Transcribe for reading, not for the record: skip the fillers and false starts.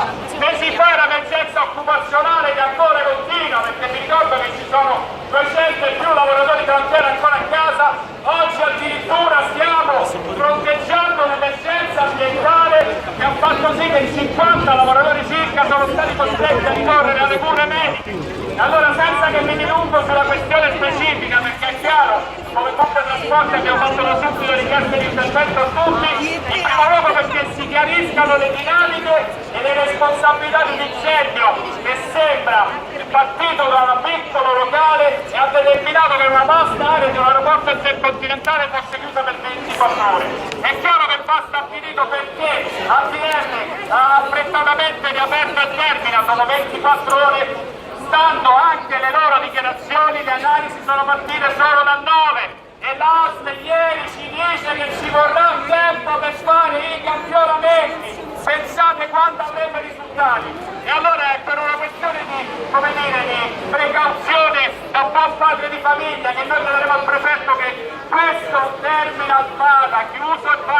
emergenza. Mesi fa l'emergenza occupazionale che ancora continua, perché mi ricordo che ci sono 200 e più lavoratori transferi ancora a casa. Oggi addirittura stiamo fronteggiando un'emergenza ambientale che ha fatto sì che 50 lavoratori circa sono stati costretti a ricorrere alle cure mediche. Allora, senza che mi dilungo sulla questione specifica, perché è chiaro, come Coppa Trasporti abbiamo fatto da subito richieste di intervento a tutti, in primo luogo perché si chiariscano le dinamiche e le responsabilità di un incendio che sembra partito da un piccolo locale e ha determinato che una vasta area di un aeroporto intercontinentale fosse chiusa per 24 ore. È chiaro che va stabilito perché ADN ha affrettatamente riaperto il terminal dopo 24 ore. Stando anche le loro dichiarazioni, le analisi sono partite solo dal 9 e l'ASL ieri ci dice che ci vorrà un tempo per fare i campionamenti. Pensate quando avremo i risultati. E allora è per una questione di precauzione da buon padre di famiglia che noi chiederemo al prefetto che questo terminal vada chiuso e vada